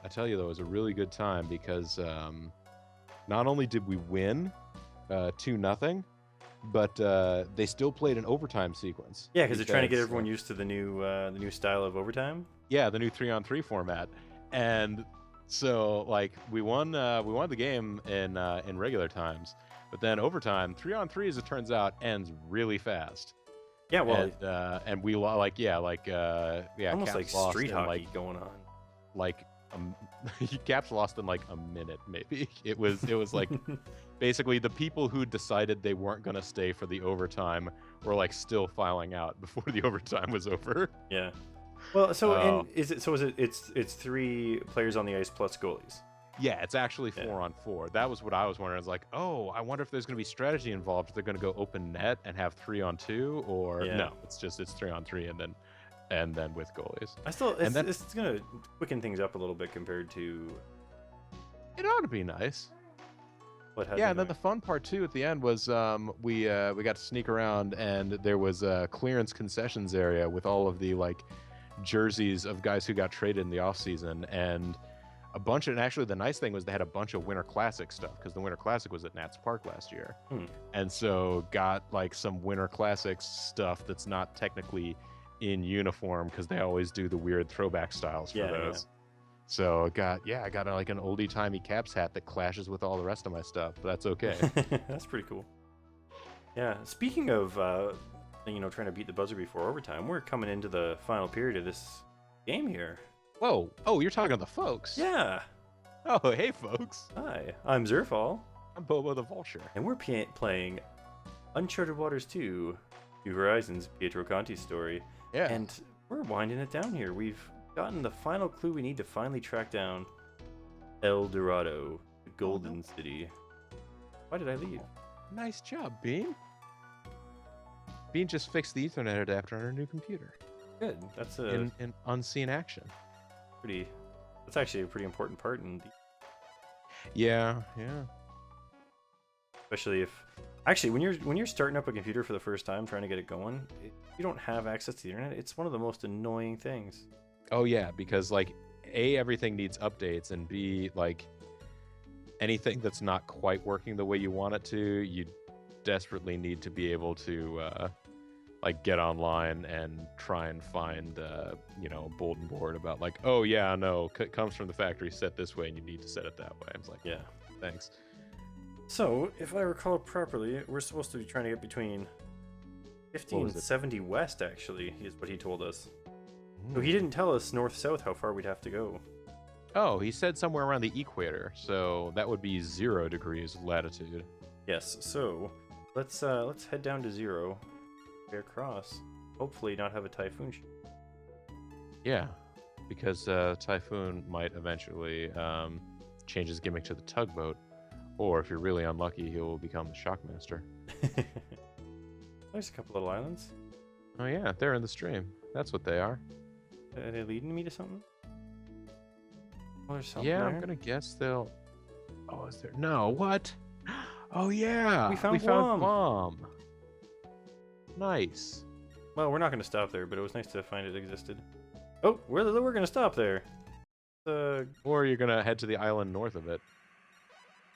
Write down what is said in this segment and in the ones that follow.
I tell you though, it was a really good time because not only did we win 2-0, but they still played an overtime sequence Yeah, because they're trying to get because everyone used to the new style of overtime. yeah, the new 3-on-3 format, and so like we won the game in regular times, but then overtime 3-on-3, as it turns out, ends really fast, Yeah, well, and we like yeah like yeah almost like Caps lost street in like hockey going on. like um, Caps lost in like a minute maybe. It was like basically the people who decided they weren't gonna stay for the overtime were like still filing out before the overtime was over. Yeah. Well, so Oh, and is it it's three players on the ice plus goalies. yeah, it's actually Yeah. 4-on-4. That was what I was wondering. I was like, oh, I wonder if there's going to be strategy involved. If they're going to go open net and have 3-on-2, or Yeah. no, it's 3-on-3 and then with goalies. I still And then it's gonna quicken things up a little bit compared to it ought to be nice. what had Yeah, been and then going. the fun part too at the end was we got to sneak around, and there was a clearance concessions area with all of the like jerseys of guys who got traded in the off season, and a bunch of, and actually the nice thing was they had a bunch of Winter Classic stuff because the Winter Classic was at Nats Park last year, Hmm. and so got like some Winter Classic stuff that's not technically in uniform because they always do the weird throwback styles for Yeah, those. So I got like an oldie timey Caps hat that clashes with all the rest of my stuff, but that's okay. yeah. That's pretty cool. Yeah. Speaking of trying to beat the buzzer before overtime, we're coming into the final period of this game here. Whoa! Oh, you're talking to the folks. Yeah. Oh, hey, folks. Hi, I'm Zerfall, I'm Bobo the Vulture. and we're playing Uncharted Waters 2, New Horizons, Pietro Conti's story. Yeah. And we're winding it down here. We've gotten the final clue we need to finally track down El Dorado, the Golden City. Why did I leave? Nice job, Bean. Bean just fixed the Ethernet adapter on her new computer Good. That's in unseen action. pretty. That's actually a pretty important part in the, Yeah, yeah. especially if actually when you're starting up a computer for the first time trying to get it going, you don't have access to the internet. It's one of the most annoying things. Oh, yeah, because like A, everything needs updates, and B, like anything that's not quite working the way you want it to, you desperately need to be able to like get online and try and find a bulletin board about like, oh yeah, no, it comes from the factory set this way and you need to set it that way. I was like, Yeah. thanks. So, if I recall properly, we're supposed to be trying to get between 50 What and was it? 70 west, actually, is what he told us. So Hmm. he didn't tell us north-south how far we'd have to go. Oh, he said somewhere around the equator, so that would be 0 degrees of latitude. Yes, so let's head down to 0, way across. Hopefully not have a typhoon. Yeah, because Typhoon might eventually change his gimmick to the tugboat, or if you're really unlucky, he will become the Shockmaster. There's a couple little islands. Oh yeah, they're in the stream. That's what they are. Are they leading me to something? Oh, there's something Yeah, there. I'm gonna guess they'll. Oh, is there? No, what? Oh yeah, We found Guam. Nice. Well, we're not going to stop there, but it was nice to find it existed. Oh, we're going to stop there. Or you're gonna head to the island north of it.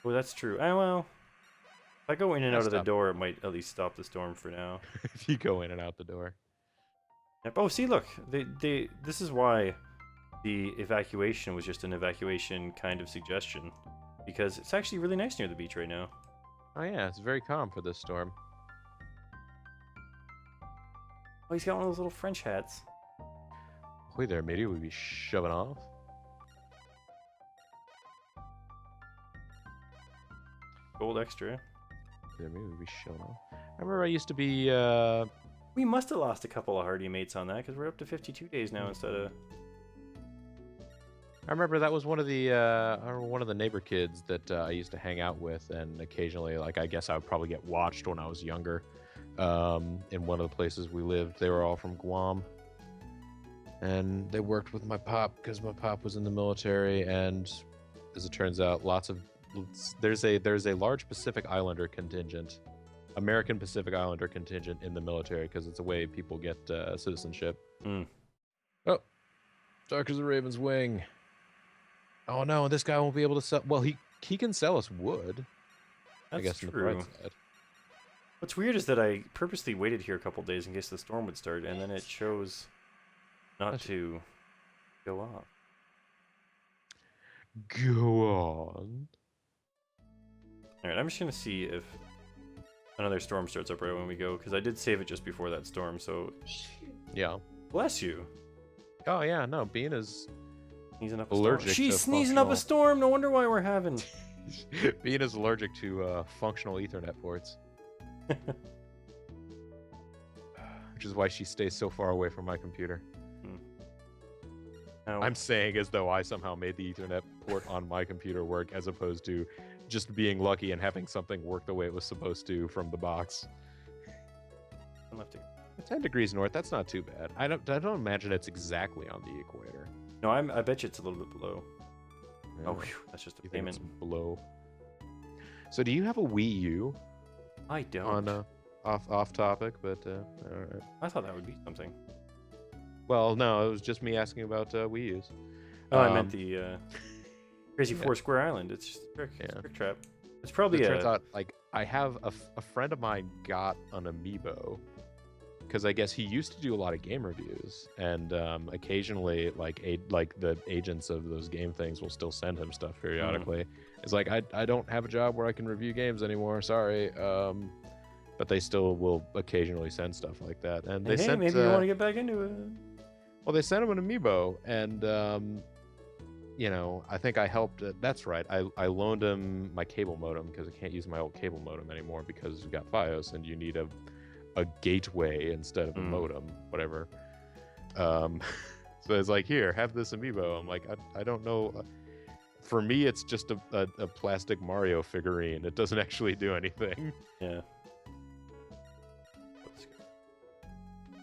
Oh, that's true. Well, if I go in and I out of the stopped. door, it might at least stop the storm for now. If you go in and out the door. Yep. Oh, see, look. This is why the evacuation was just an evacuation kind of suggestion. Because it's actually really nice near the beach right now. Oh yeah, it's very calm for this storm. Oh, he's got one of those little French hats. Wait there, matey. We'd be shoving off. Gold extra. There, maybe we'd be shoving off. I remember I used to be. We must have lost a couple of hardy mates on that because we're up to 52 days now instead of. I remember that was one of the neighbor kids that I used to hang out with, and occasionally, like I guess I would probably get watched when I was younger. In one of the places we lived, they were all from Guam, and they worked with my pop because my pop was in the military. And as it turns out, there's a large Pacific Islander contingent, American Pacific Islander contingent in the military because it's a way people get citizenship. Mm. Oh, dark as a raven's wing. Oh no, this guy won't be able to sell. Well, he can sell us wood. I That's guess in the bright true. side. What's weird is that I purposely waited here a couple days in case the storm would start, and then it chose not to go off. Go on. All right, I'm just gonna see if another storm starts up right when we go, because I did save it just before that storm. So, Yeah. bless you. Oh yeah, no, Bean is Sneezing up a allergic storm. She's to sneezing up a functional. storm. No wonder why we're having. Bean is allergic to functional Ethernet ports, which is why she stays so far away from my computer. Now, I'm saying as though I somehow made the Ethernet port on my computer work, as opposed to just being lucky and having something work the way it was supposed to from the box. 10 degrees north, that's not too bad. I don't imagine it's exactly on the equator. No, I bet you it's a little bit below. Yeah. Oh, whew, that's just a You think it's payment. below. So do you have a Wii U? I don't. On off topic, but all right. I thought that would be something. Well, no, it was just me asking about Wii U's. Oh, I meant the Crazy yeah. Four-Square Island. It's just a trick, Yeah. trick trap. It's probably It turns out, like, I have a friend of mine got an amiibo because I guess he used to do a lot of game reviews, and occasionally, like the agents of those game things will still send him stuff periodically. It's like I don't have a job where I can review games anymore. Sorry, but they still will occasionally send stuff like that. And they hey, sent maybe you want to get back into it. well, they sent him an amiibo, and you know, I think I helped. That's right. I loaned him my cable modem because I can't use my old cable modem anymore because we've got FiOS, and you need a gateway instead of a modem, whatever. So it's like, here, have this amiibo. I'm like, I don't know. For me, it's just a plastic Mario figurine. It doesn't actually do anything. Yeah.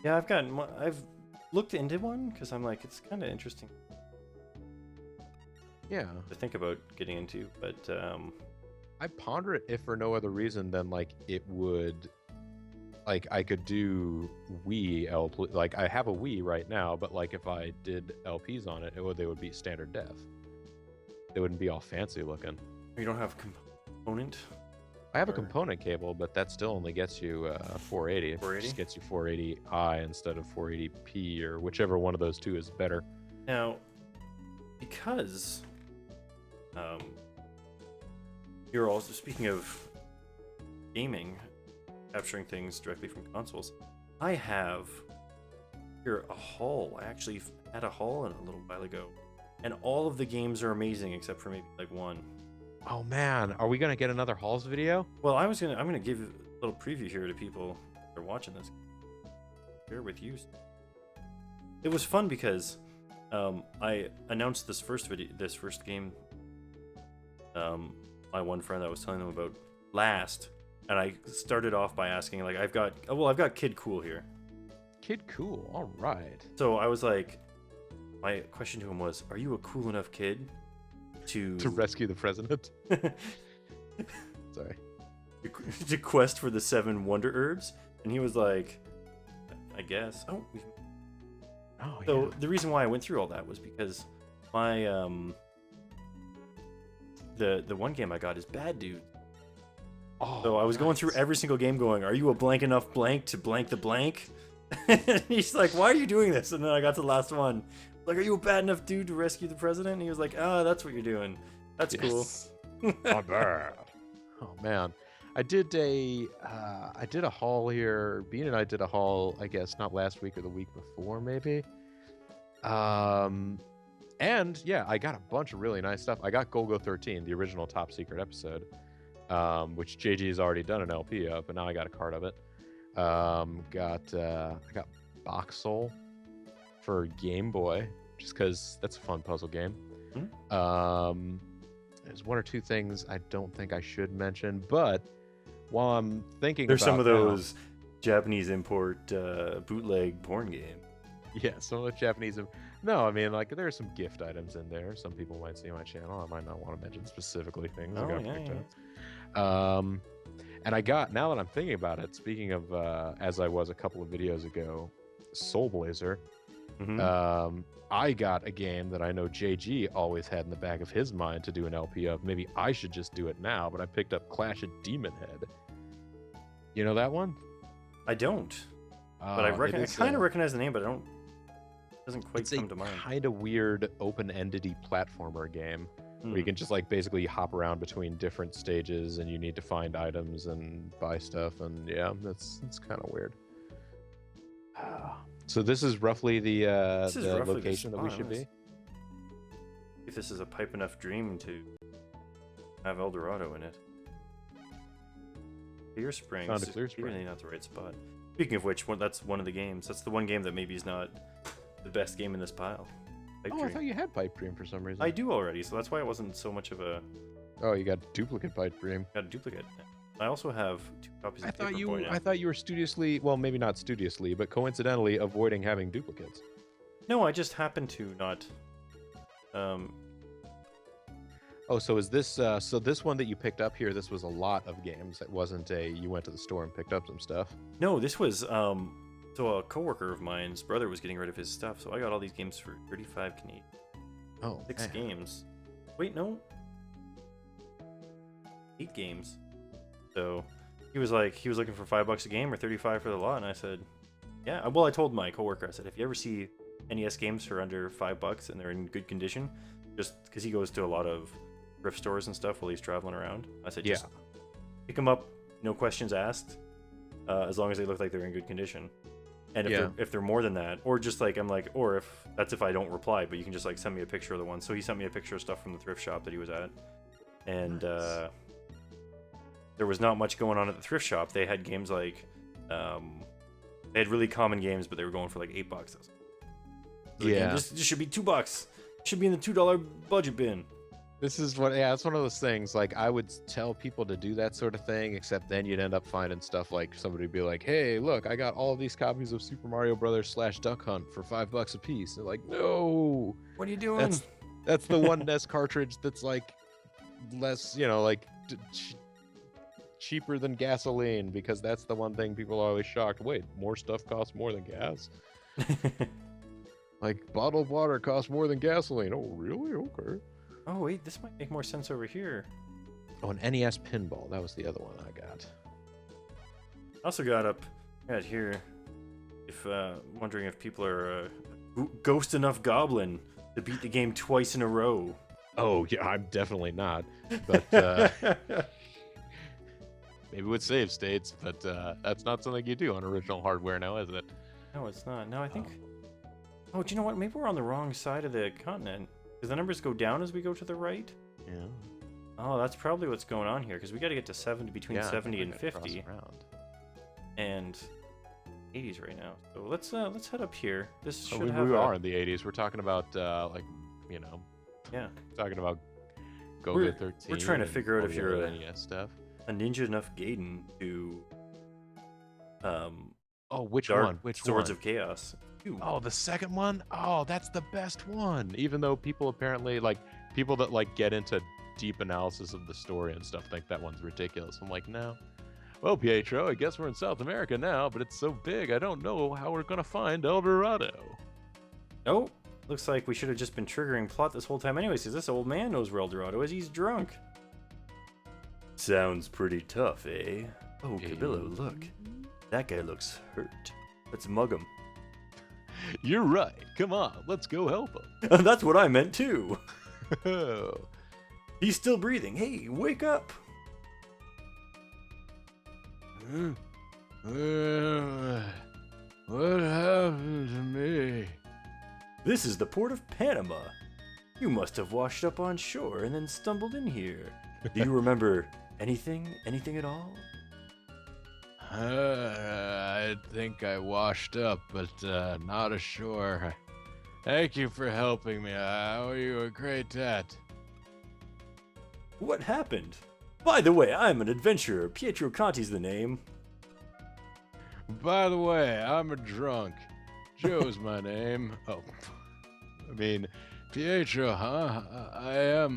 Yeah, I've looked into one because I'm like, it's kind of interesting Yeah. to think about getting into, but I ponder it if for no other reason than like it would, like I could do Wii LP. Like I have a Wii right now, but like if I did LPs on it, they would be standard def. They wouldn't be all fancy looking. you don't have component. I have a component cable, but that still only gets you 480. It 480? just gets you 480i instead of 480p, or whichever one of those two is better. Now, because you're also, speaking of gaming, capturing things directly from consoles, I have here a haul. I actually had a haul in a little while ago, and all of the games are amazing except for maybe like one. Oh man, are we gonna get another Halls video? Well, I'm gonna give a little preview here to people that are watching this. Share with you. It was fun because I announced this first game. My one friend, I was telling them about last, and I started off by asking, like, I've got Kid Cool here. Kid Cool, all right. So I was like, my question to him was, "Are you a cool enough kid to rescue the president?" Sorry. to quest for the 7 wonder herbs?" And he was like, "I guess." Oh, So yeah. the reason why I went through all that was because my the one game I got is Bad Dude. Oh, So I was going through every single game going, "Are you a blank enough blank to blank the blank?" And he's like, "Why are you doing this?" And then I got to the last one. Like, "Are you a bad enough dude to rescue the president?" And he was like, "Oh, that's what you're doing. That's cool." Not bad. Oh man, I did a haul here. Bean and I did a haul, I guess not last week or the week before, maybe. And yeah, I got a bunch of really nice stuff. I got Golgo 13, the original Top Secret episode, which JG has already done an LP of, but now I got a card of it. I got Box Soul for Game Boy, just because that's a fun puzzle game. There's one or two things I don't think I should mention, but while I'm thinking There's about some of those Japanese import bootleg porn games. Yeah, some of the Japanese. No, I mean, like, there are some gift items in there. Some people might see my channel. I might not want to mention specifically things I got picked up. And I got, now that I'm thinking about it, speaking of, as I was a couple of videos ago, Soul Blazer. I got a game that I know JG always had in the back of his mind to do an LP of. Maybe I should just do it now, but I picked up Clash of Demon Head. You know that one? I don't. But I kind of recognize the name, but it doesn't quite come to mind. It's a kind of weird open-ended platformer game where you can just like basically hop around between different stages and you need to find items and buy stuff, and yeah, it's kind of weird. So this is roughly the location that we should be. If this is a pipe enough dream to have El Dorado in it. Clear Springs is really not the right spot. Speaking of which, that's one of the games. That's the one game that maybe is not the best game in this pile. Pipe Dream. I thought you had Pipe Dream for some reason. I do already, so that's why it wasn't so much of a... Oh, you got duplicate Pipe Dream. Got a duplicate. I also have 2 copies of Paperboy now. I thought you were studiously, well, maybe not studiously, but coincidentally avoiding having duplicates. No, I just happened to not... Oh, so is this, so this one that you picked up here, this was a lot of games. It wasn't you went to the store and picked up some stuff. No, this was, so a coworker of mine's brother was getting rid of his stuff, so I got all these games for 35 Canadian. Oh, 6 games. Wait, no. 8 games. So he was looking for $5 a game or 35 for the lot, and I said, yeah. Well, I told my coworker, I said, if you ever see NES games for under $5 and they're in good condition, just because he goes to a lot of thrift stores and stuff while he's traveling around, I said, just pick them up, no questions asked, as long as they look like they're in good condition. And if they're more than that, or just like or if I don't reply, but you can just like send me a picture of the one. So he sent me a picture of stuff from the thrift shop that he was at, and there was not much going on at the thrift shop. They had games like, they had really common games, but they were going for like $8. So this should be $2. Should be in the $2 budget bin. This is it's one of those things, like, I would tell people to do that sort of thing, except then you'd end up finding stuff like somebody would be like, hey, look, I got all of these copies of Super Mario Brothers / Duck Hunt for $5 a piece. They're like, no! What are you doing? That's the one NES cartridge that's like less, like cheaper than gasoline, because that's the one thing people are always shocked. Wait, more stuff costs more than gas? Like, bottled water costs more than gasoline. Oh, really? Okay. Oh, wait, this might make more sense over here. Oh, an NES pinball. That was the other one I got. I also got here, if wondering if people are ghost enough goblin to beat the game twice in a row. Oh, yeah, I'm definitely not. But maybe with save states, but that's not something you do on original hardware now, is it? No, it's not. No, I think... Oh, do you know what? Maybe we're on the wrong side of the continent. Because the numbers go down as we go to the right? Yeah. Oh, that's probably what's going on here, because we got to get to between 70 and 50. And 80s right now. So let's head up here. This should we are in the 80s. We're talking about, Yeah. Talking about Go 13. We're trying to figure out if you're NES stuff. A ninja enough Gaiden to... which one? Swords of Chaos. Oh, the second one? Oh, that's the best one. Even though people apparently, people that get into deep analysis of the story and stuff think that one's ridiculous. I'm like, no. Well, Pietro, I guess we're in South America now, but it's so big, I don't know how we're gonna find El Dorado. Oh, looks like we should have just been triggering plot this whole time anyways, because this old man knows where El Dorado is. He's drunk. Sounds pretty tough, eh? Oh, Cabillo, look. That guy looks hurt. Let's mug him. You're right. Come on, let's go help him. That's what I meant too. He's still breathing. Hey, wake up. What happened to me? This is the port of Panama. You must have washed up on shore and then stumbled in here. Do you remember anything at all? I think I washed up, but not ashore. Thank you for helping me. I owe you a great debt. What happened? By the way, I'm an adventurer. Pietro Conti's the name. By the way, I'm a drunk. Joe's my name. Oh, I mean, Pietro, huh? I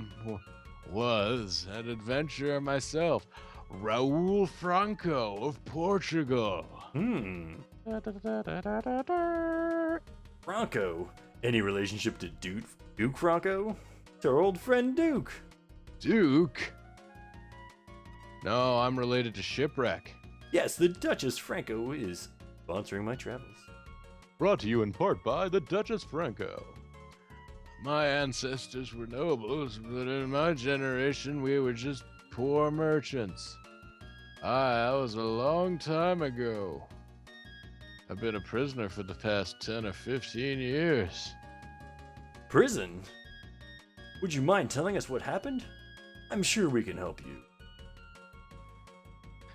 was an adventurer myself. Raul Franco of Portugal. Franco. Any relationship to Duke Franco? It's our old friend Duke. Duke? No, I'm related to Shipwreck. Yes, the Duchess Franco is sponsoring my travels. Brought to you in part by the Duchess Franco. My ancestors were nobles, but in my generation we were just poor merchants. That was a long time ago. I've been a prisoner for the past 10 or 15 years. Prison? Would you mind telling us what happened? I'm sure we can help you.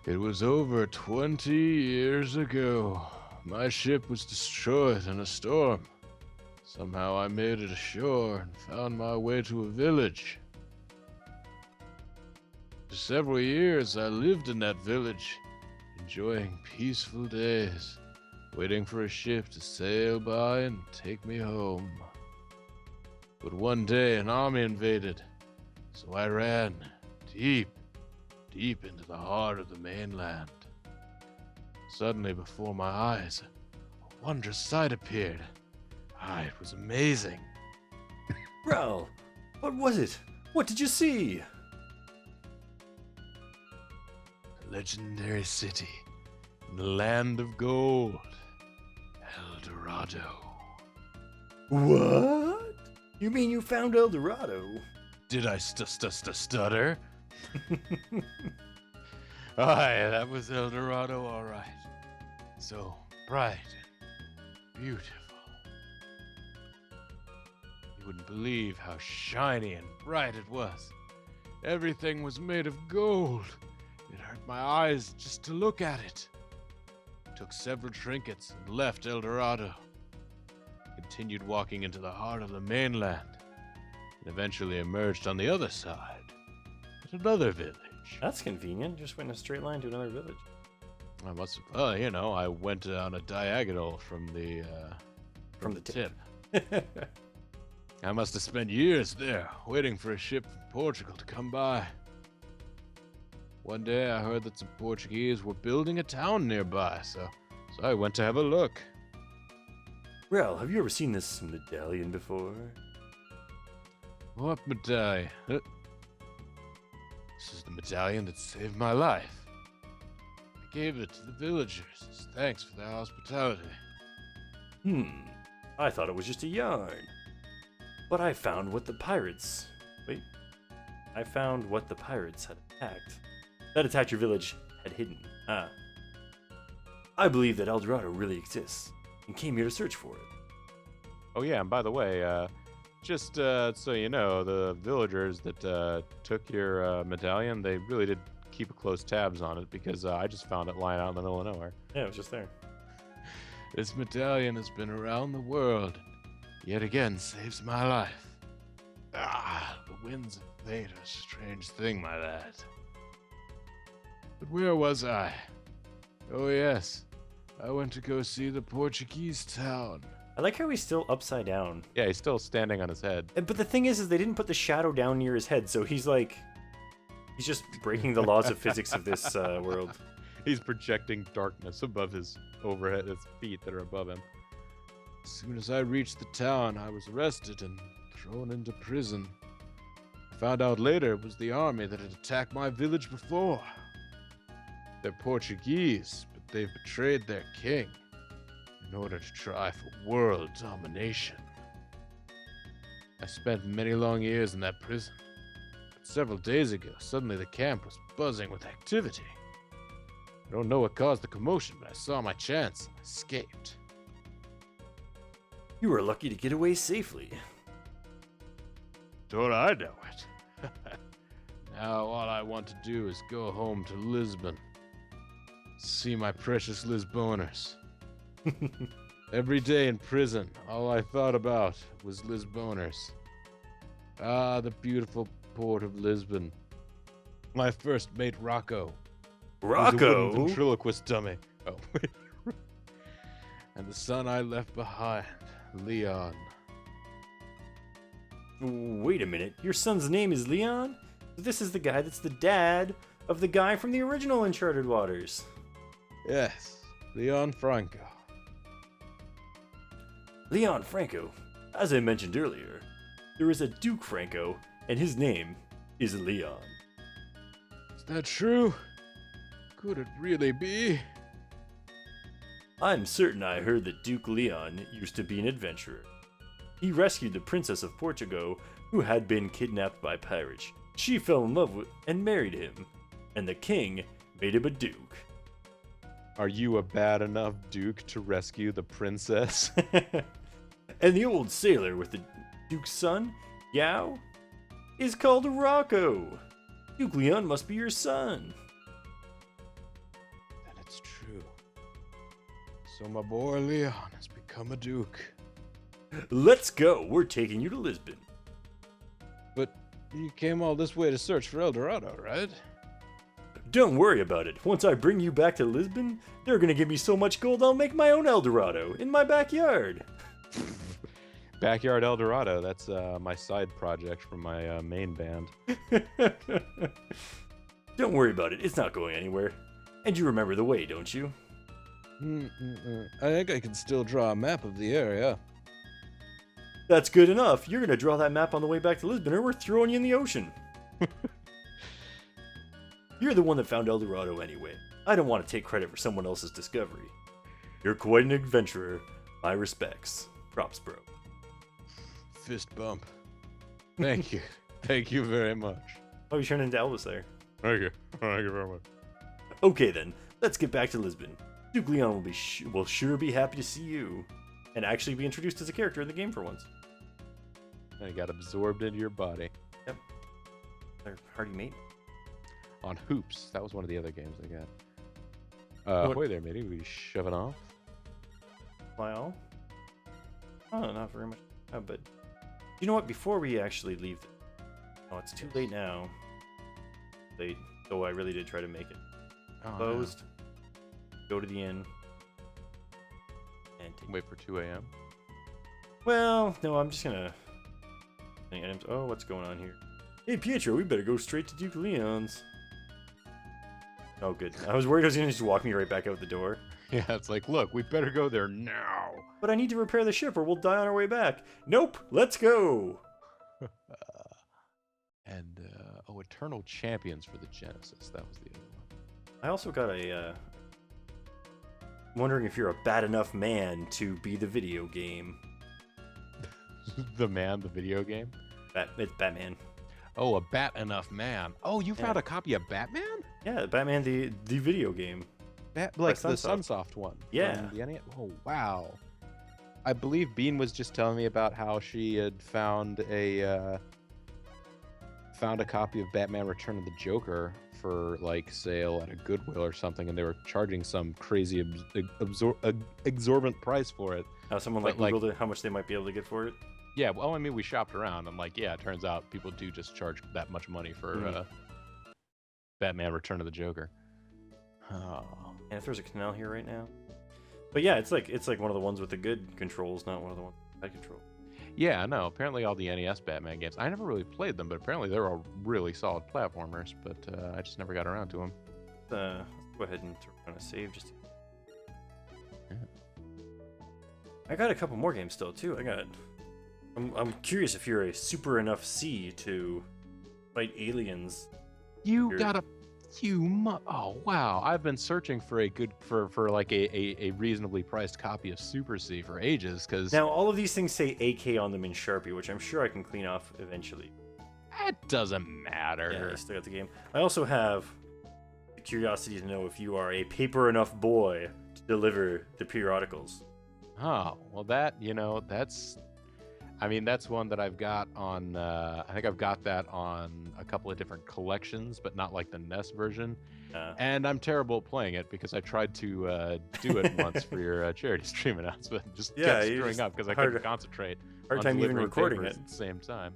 It was over 20 years ago. My ship was destroyed in a storm. Somehow I made it ashore and found my way to a village. For several years I lived in that village, enjoying peaceful days, waiting for a ship to sail by and take me home. But one day an army invaded, so I ran deep into the heart of the mainland. Suddenly before my eyes, a wondrous sight appeared. It was amazing. Ral, what was it? What did you see? A legendary city in the land of gold, El Dorado. What? You mean you found El Dorado? Did I stutter? Aye, that was El Dorado, all right. So bright and beautiful. You wouldn't believe how shiny and bright it was. Everything was made of gold. It hurt my eyes just to look at it. I took several trinkets and left El Dorado. Continued walking into the heart of the mainland, and eventually emerged on the other side, at another village. That's convenient. Just went in a straight line to another village. I must have, I went on a diagonal from the tip. I must have spent years there, waiting for a ship from Portugal to come by. One day I heard that some Portuguese were building a town nearby, so I went to have a look. Well, have you ever seen this medallion before? What medallion? This is the medallion that saved my life. I gave it to the villagers as thanks for their hospitality. I thought it was just a yarn. But I found what the pirates... Wait. I found what the pirates had attacked your village had hidden. I believe that El Dorado really exists, and came here to search for it. Oh yeah, and by the way, just so you know, the villagers that took your medallion, they really did keep close tabs on it, because I just found it lying out in the middle of nowhere. Yeah, it was just there. This medallion has been around the world, yet again saves my life. The winds of fate are a strange thing, my lad. But where was I? Oh yes, I went to go see the Portuguese town. I like how he's still upside down. Yeah, he's still standing on his head. But the thing is they didn't put the shadow down near his head, so he's just breaking the laws of physics of this world. He's projecting darkness above his feet that are above him. As soon as I reached the town, I was arrested and thrown into prison. I found out later it was the army that had attacked my village before. They're Portuguese, but they've betrayed their king in order to try for world domination. I spent many long years in that prison, but several days ago, suddenly the camp was buzzing with activity. I don't know what caused the commotion, but I saw my chance and escaped. You were lucky to get away safely. Don't I know it? Now all I want to do is go home to Lisbon. See my precious Lisboners. Every day in prison, all I thought about was Lisboners. The beautiful port of Lisbon. My first mate, Rocco. Rocco? Was a wooden ventriloquist dummy. Oh, and the son I left behind, Leon. Wait a minute, your son's name is Leon? This is the guy that's the dad of the guy from the original Uncharted Waters. Yes, Leon Franco. Leon Franco. As I mentioned earlier, there is a Duke Franco, and his name is Leon. Is that true? Could it really be? I'm certain I heard that Duke Leon used to be an adventurer. He rescued the Princess of Portugal, who had been kidnapped by pirates. She fell in love with and married him, and the king made him a duke. Are you a bad enough duke to rescue the princess? And the old sailor with the duke's son, Yao, is called Rocco. Duke Leon must be your son. Then it's true. So my boy Leon has become a duke. Let's go. We're taking you to Lisbon. But you came all this way to search for El Dorado, right? Don't worry about it. Once I bring you back to Lisbon, they're gonna give me so much gold I'll make my own El Dorado in my backyard. Backyard El Dorado, that's my side project from my main band. Don't worry about it. It's not going anywhere. And you remember the way, don't you? I think I can still draw a map of the area. That's good enough. You're gonna draw that map on the way back to Lisbon, or we're throwing you in the ocean. You're the one that found El Dorado anyway. I don't want to take credit for someone else's discovery. You're quite an adventurer. My respects. Props, bro. Fist bump. Thank you. Thank you very much. Oh, you turned into Elvis there. Thank you. Thank you very much. Okay then, let's get back to Lisbon. Duke Leon will sure be happy to see you, and actually be introduced as a character in the game for once. I got absorbed into your body. Yep. Our hearty mate. On Hoops. That was one of the other games I got. Ahoy there, matey. We shove it off. Well, oh, not very much. Oh, but you know what? Before we actually leave, oh, it's too late now. Late. Though I really did try to make it. Closed. No. Go to the inn. And wait for 2 a.m. Well, no, I'm just gonna. Oh, what's going on here? Hey, Pietro, we better go straight to Duke Leon's. Oh, good. I was worried I was gonna just walk me right back out the door. Yeah, it's like, look, we better go there now. But I need to repair the ship or we'll die on our way back. Nope, let's go. Eternal Champions for the Genesis. That was the other one. I also got a, wondering if you're a bad enough man to be the video game. The video game? It's Batman. Oh, a bat enough man. Oh, you found a copy of Batman? Yeah, Batman the video game. Like the Sunsoft one. Yeah. Oh, wow. I believe Bean was just telling me about how she had found a copy of Batman Return of the Joker for like sale at a Goodwill or something, and they were charging some crazy exorbitant price for it. Someone like Googled it, how much they might be able to get for it? Yeah, well, I mean, we shopped around. I'm like, yeah, it turns out people do just charge that much money for Batman Return of the Joker. Oh. And if there's a canal here right now. But yeah, it's like one of the ones with the good controls, not one of the ones with bad control. Yeah, no, apparently all the NES Batman games, I never really played them, but apparently they're all really solid platformers, but I just never got around to them. Let's go ahead and throw on a save just to... Yeah. I got a couple more games still, too. I'm curious if you're a super enough C to fight aliens. You got a oh wow! I've been searching for for like a reasonably priced copy of Super C for ages. Because now all of these things say AK on them in Sharpie, which I'm sure I can clean off eventually. That doesn't matter. Yeah, I still got the game. I also have the curiosity to know if you are a paper enough boy to deliver the periodicals. Oh well, that's. I mean, that's one that I've got on, I think I've got that on a couple of different collections, but not like the NES version. And I'm terrible at playing it because I tried to do it once for your charity stream announcement. Just kept screwing up because I couldn't concentrate hard time even recording it at the same time.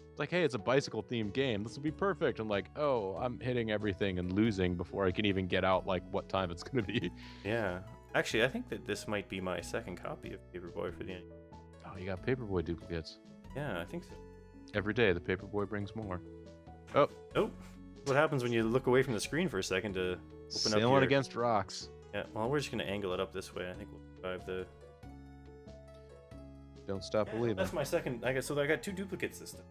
It's like, hey, it's a bicycle-themed game. This will be perfect. I'm like, oh, I'm hitting everything and losing before I can even get out, like, what time it's going to be. Yeah. Actually, I think that this might be my second copy of Paperboy for the end. Oh, you got Paperboy duplicates. Yeah, I think so. Every day, the Paperboy brings more. Oh. What happens when you look away from the screen for a second to open up Sailing against rocks. Yeah, well, we're just going to angle it up this way. I think we'll survive the... Don't stop believing. That's my second. I got 2 duplicates this time.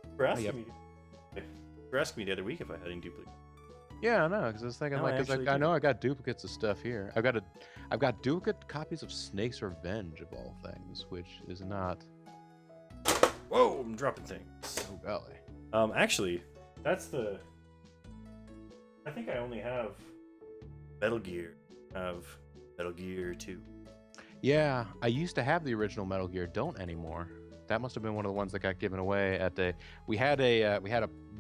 You were asking me. You were asking me the other week if I had any duplicates. Yeah, I know, because I was thinking, No, like, I because actually I do. know I got duplicates of stuff here. I've got duplicate copies of Snake's Revenge of all things, which is not. Whoa! I'm dropping things. Oh golly. Actually, that's the. I think I only have Metal Gear. I have Metal Gear 2. Yeah, I used to have the original Metal Gear. Don't anymore. That must have been one of the ones that got given away at the. We had a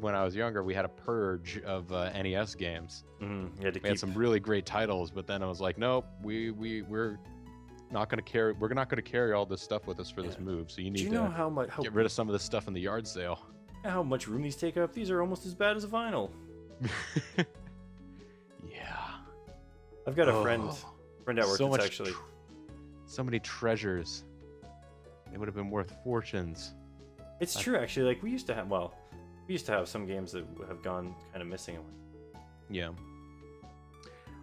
when I was younger. We had a purge of NES games. Mm-hmm. You had to We had some really great titles, but then I was like, nope, we're not gonna carry. We're not gonna carry all this stuff with us for this move. So you Do need you know to how get rid of some of this stuff in the yard sale. how much room these take up? These are almost as bad as a vinyl. Yeah. I've got a friend at work so that's much actually. So many treasures. They would have been worth fortunes. It's true, actually. Like we used to have some games that have gone kind of missing. Yeah.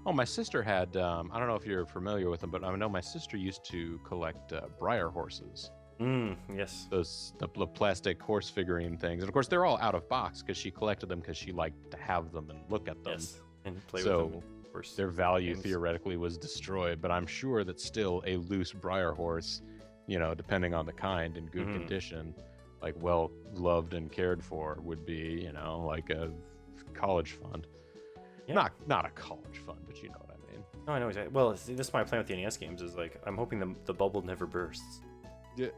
Oh, my sister had. I don't know if you're familiar with them, but I know my sister used to collect Briar horses. Yes. Those the plastic horse figurine things, and of course they're all out of box because she collected them because she liked to have them and look at them. Yes. And play So with them. Of course. their value games. theoretically was destroyed, but I'm sure that still a loose Briar horse, depending on the kind, in good condition, like well loved and cared for, would be, like a college fund. Yeah. Not a college fund, but you know what I mean. No, I know exactly. Well, this is my plan with the NES games. Is like I'm hoping the bubble never bursts. Yeah.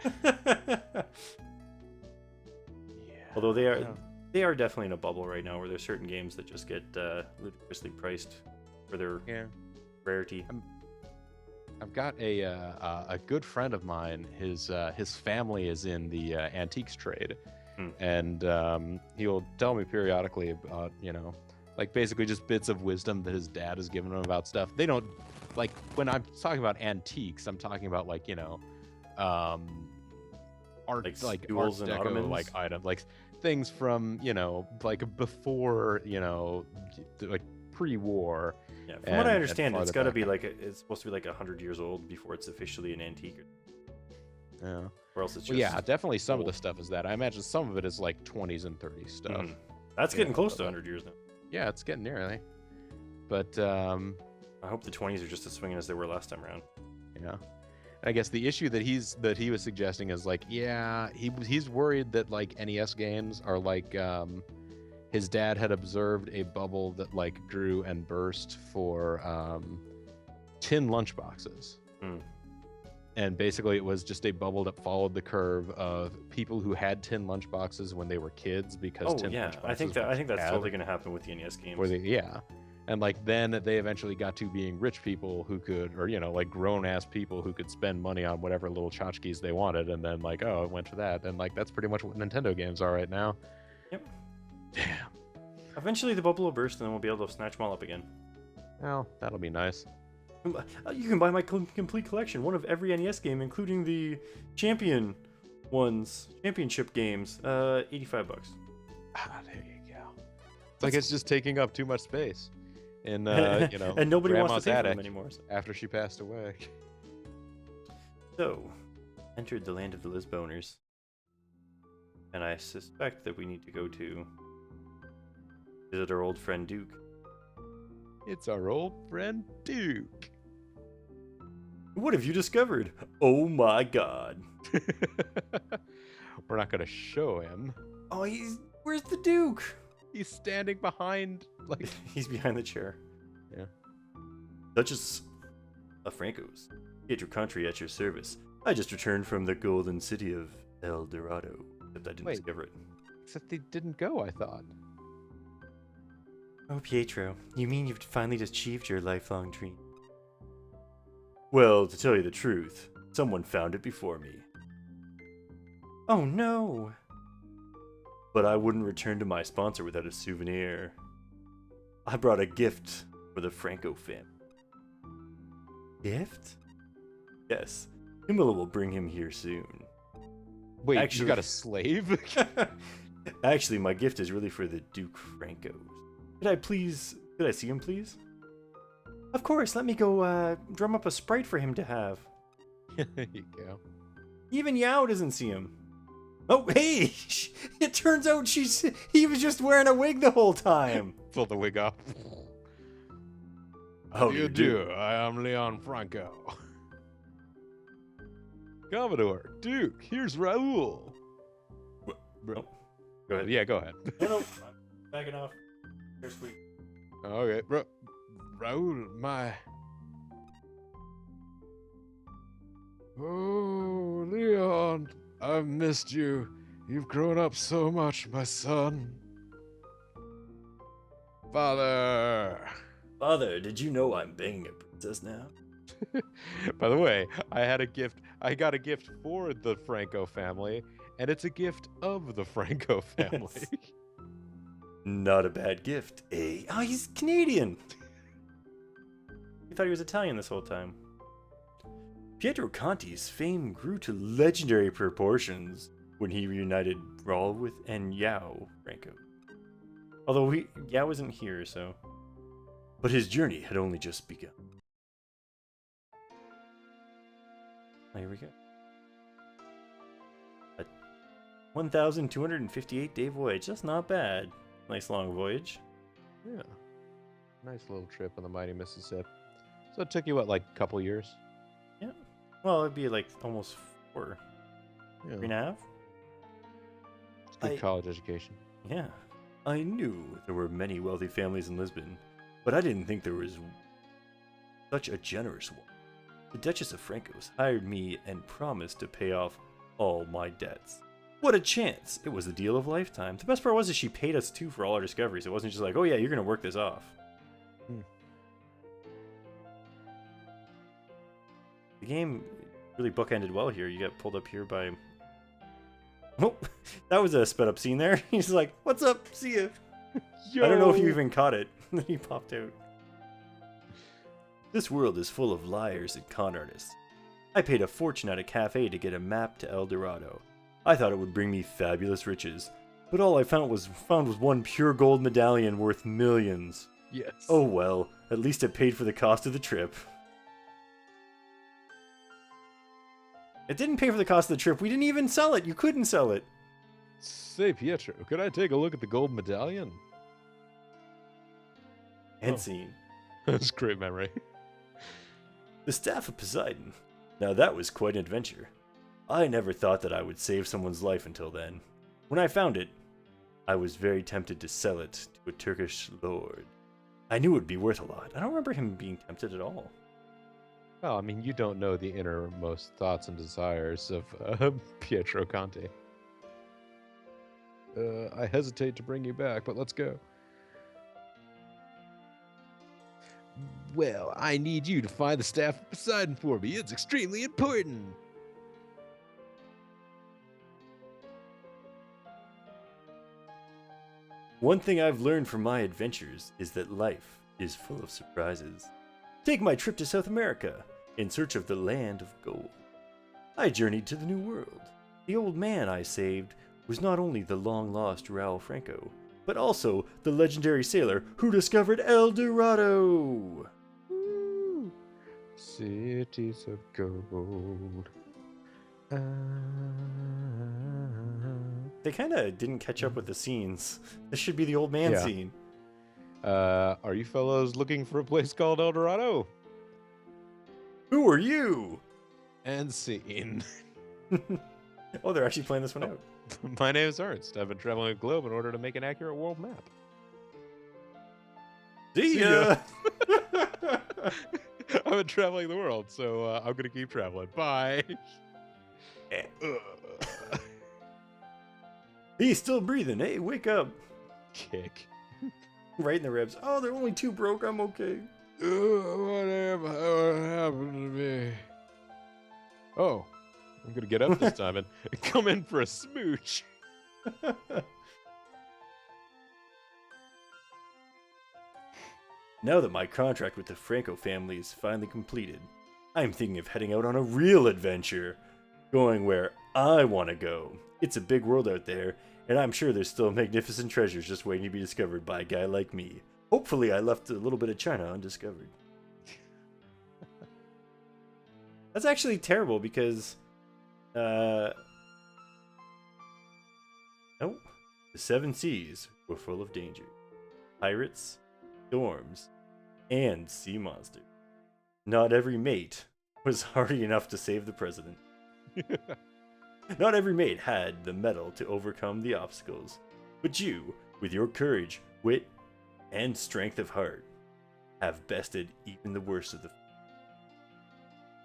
Although they are definitely in a bubble right now, where there's certain games that just get ludicrously priced for their rarity. I've got a good friend of mine. His family is in the antiques trade, and he'll tell me periodically about like basically just bits of wisdom that his dad has given him about stuff. They don't like when I'm talking about antiques. I'm talking about like art like stools Art and Deco ottomans? like items, like things from like before like pre-war. Yeah, from what I and understand, it's farther got to back. be like it's supposed to be like 100 years old before it's officially an antique, Yeah. or else it's just. Well, yeah, definitely some of the old. stuff is that. I imagine some of it is like 20s and 30s stuff. That's getting Yeah, close to but, 100 years now. Yeah, it's getting near, I think. But I hope the 20s are just as swinging as they were last time around. yeah, I guess the issue that he was suggesting is like, yeah, he's worried that like NES games are like his dad had observed a bubble that like grew and burst for tin lunchboxes. And basically it was just a bubble that followed the curve of people who had tin lunchboxes when they were kids, because tin lunchboxes I think that's bad. totally going to happen with the NES games. And like then they eventually got to being rich people who could, or like grown ass people who could spend money on whatever little tchotchkes they wanted, and then like, oh, it went to that, and like that's pretty much what Nintendo games are right now. Yep. Damn. Eventually the bubble will burst and then we'll be able to snatch them all up again. Well, that'll be nice. You can buy my complete collection, one of every NES game, including the championship games. $85. Ah, there you go. It's like it's just taking up too much space in and nobody wants to Grandma's pay for attic them anymore. So. after she passed away. So, entered the land of the Lisboners, and I suspect that we need to go to visit our old friend Duke. It's our old friend Duke. What have you discovered? Oh my god. We're not gonna show him. Oh, where's the Duke? He's standing behind, like... He's behind the chair. Yeah. Duchess of Franco's, Pietro country at your service. I just returned from the golden city of El Dorado, except I didn't discover it. Except they didn't go, I thought. Oh, Pietro, you mean you've finally achieved your lifelong dream? Well, to tell you the truth, someone found it before me. Oh no! But I wouldn't return to my sponsor without a souvenir. I brought a gift for the Franco family. Gift? Yes, Himela will bring him here soon. Wait, Actually- you got a slave? Actually, my gift is really for the Duke Franco. Could I see him, please? Of course, let me go drum up a Sprite for him to have. There you go. Even Yao doesn't see him. Oh, hey! It turns out he was just wearing a wig the whole time. Pull the wig off. How do you do? I am Leon Franco. Commodore, Duke, here's Raul. Bro. Go ahead. Yeah, go ahead. No, I'm backing off. You're sweet. Okay, bro. Raul, my... Oh, Leon, I've missed you. You've grown up so much, my son. Father. Father, did you know I'm banging a princess now? By the way, I got a gift for the Franco family, and it's a gift of the Franco family. Not a bad gift, eh? Oh, he's Canadian. I thought he was Italian this whole time. Pietro Conti's fame grew to legendary proportions when he reunited Raul with and Yao Franco. Although Yao isn't here, so... But his journey had only just begun. Oh, here we go. A 1,258-day voyage. That's not bad. Nice long voyage. Yeah. Nice little trip on the mighty Mississippi. So it took you, what, like a couple years? Yeah. Well, it'd be like almost 4. Yeah. 3.5? It's a good college education. Yeah. I knew there were many wealthy families in Lisbon, but I didn't think there was such a generous one. The Duchess of Francos hired me and promised to pay off all my debts. What a chance! It was the deal of a lifetime. The best part was that she paid us too for all our discoveries. It wasn't just like, oh yeah, you're gonna work this off. The game really bookended well here. You got pulled up here by... Oh, that was a sped up scene there. He's like, what's up? See ya. Yo. I don't know if you even caught it. Then he popped out. This world is full of liars and con artists. I paid a fortune at a cafe to get a map to El Dorado. I thought it would bring me fabulous riches, but all I found was one pure gold medallion worth millions. Yes. Oh well, at least it paid for the cost of the trip. It didn't pay for the cost of the trip. We didn't even sell it. You couldn't sell it. Say, Pietro, could I take a look at the gold medallion? End scene. That's a great memory. The Staff of Poseidon. Now that was quite an adventure. I never thought that I would save someone's life until then. When I found it, I was very tempted to sell it to a Turkish lord. I knew it would be worth a lot. I don't remember him being tempted at all. Well, I mean, you don't know the innermost thoughts and desires of Pietro Conti. I hesitate to bring you back, but let's go. Well, I need you to find the Staff of Poseidon for me. It's extremely important. One thing I've learned from my adventures is that life is full of surprises. Take my trip to South America in search of the land of gold. I journeyed to the New World. The old man I saved was not only the long-lost Raul Franco, but also the legendary sailor who discovered El Dorado. Woo. Cities of gold. They kind of didn't catch up with the scenes. This should be the old man scene. Are you fellows looking for a place called El Dorado? Who are you? And scene. Oh, they're actually playing this one out. My name is Ernst. I've been traveling the globe in order to make an accurate world map. See ya! I've been traveling the world, so I'm going to keep traveling. Bye. He's still breathing. Hey, wake up. Kick. Right in the ribs. Oh, they're only 2 broke. I'm okay. Whatever happened to me? Oh, I'm going to get up this time and come in for a smooch. Now that my contract with the Franco family is finally completed, I'm thinking of heading out on a real adventure. Going where I want to go. It's a big world out there, and I'm sure there's still magnificent treasures just waiting to be discovered by a guy like me. Hopefully I left a little bit of China undiscovered. That's actually terrible because Uh, no. The seven seas were full of danger. Pirates, storms, and sea monsters. Not every mate was hardy enough to save the president. Not every mate had the mettle to overcome the obstacles. But you, with your courage, wit, and strength of heart, have bested even the worst of the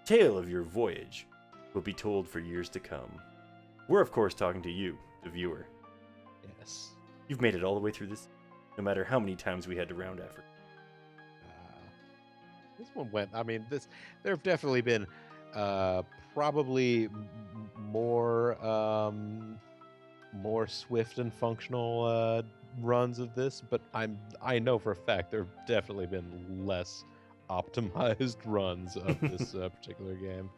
tale of your voyage will be told for years to come. We're of course talking to you, the viewer. Yes. You've made it all the way through this, no matter how many times we had to round effort. This one went. I mean, there have definitely been probably more more swift and functional runs of this, but I know for a fact there have definitely been less optimized runs of this particular game.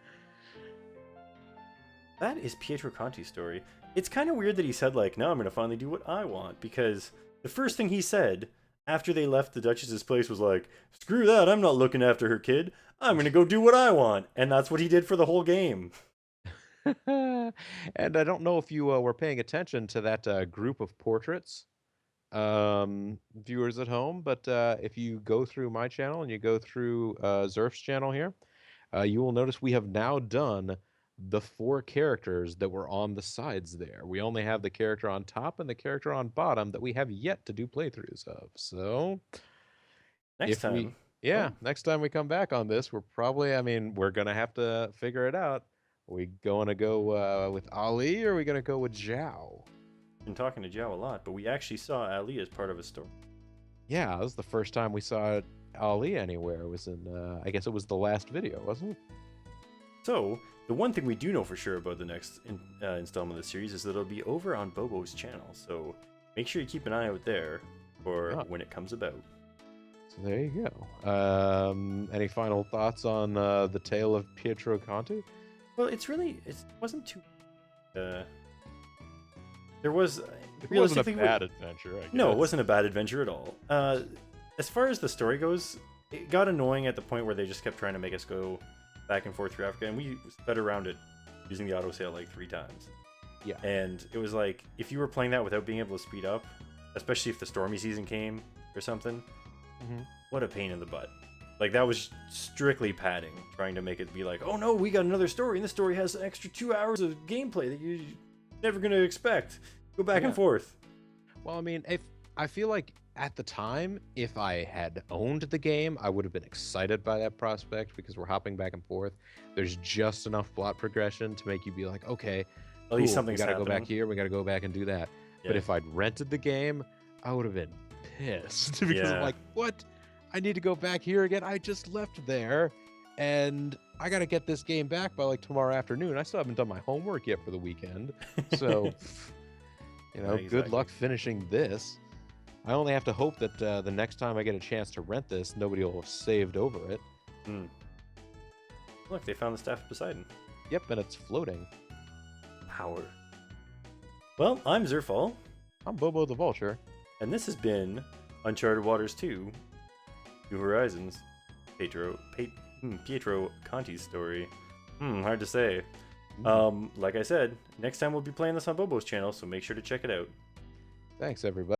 That is Pietro Conti's story. It's kind of weird that he said, like, now I'm going to finally do what I want, because the first thing he said after they left the Duchess's place was like, screw that, I'm not looking after her kid. I'm going to go do what I want. And that's what he did for the whole game. And I don't know if you were paying attention to that group of portraits, viewers at home, but if you go through my channel and you go through Zerf's channel here, you will notice we have now done the 4 characters that were on the sides there. We only have the character on top and the character on bottom that we have yet to do playthroughs of. So Next time. next time we come back on this, we're probably, I mean, we're going to have to figure it out. Are we going to go with Ali, or are we going to go with Zhao? Been talking to Zhao a lot, but we actually saw Ali as part of a story. Yeah, that was the first time we saw Ali anywhere. It was in, I guess it was the last video, wasn't it? So, the one thing we do know for sure about the next installment of the series is that it'll be over on Bobo's channel. So, make sure you keep an eye out there for when it comes about. So there you go. Any final thoughts on the tale of Pietro Conti? Well, it wasn't too. There was. It wasn't a bad adventure, I guess. No, it wasn't a bad adventure at all. As far as the story goes, it got annoying at the point where they just kept trying to make us go back and forth through Africa, and we sped around it using the autosave like 3 times. Yeah. And it was like, if you were playing that without being able to speed up, especially if the stormy season came or something, what a pain in the butt. Like, that was strictly padding, trying to make it be like, oh no, we got another story, and this story has an extra 2 hours of gameplay that you're never going to expect. Go back and forth. Well, I mean, I feel like at the time, if I had owned the game, I would have been excited by that prospect, because we're hopping back and forth. There's just enough plot progression to make you be like, okay, at least something's we gotta happening. go back here, we gotta go back and do that. Yeah. But if I'd rented the game, I would have been pissed because I'm like, what? I need to go back here again. I just left there, and I gotta get this game back by like tomorrow afternoon. I still haven't done my homework yet for the weekend, so you know, good luck finishing this. I only have to hope that the next time I get a chance to rent this, nobody will have saved over it. Look, they found the staff of Poseidon. Yep, and it's floating. Power. Well, I'm Zerfall. I'm Bobo the Vulture. And this has been Uncharted Waters 2, New Horizons, Pietro Conti's story. Hard to say. Like I said, next time we'll be playing this on Bobo's channel, so make sure to check it out. Thanks, everybody.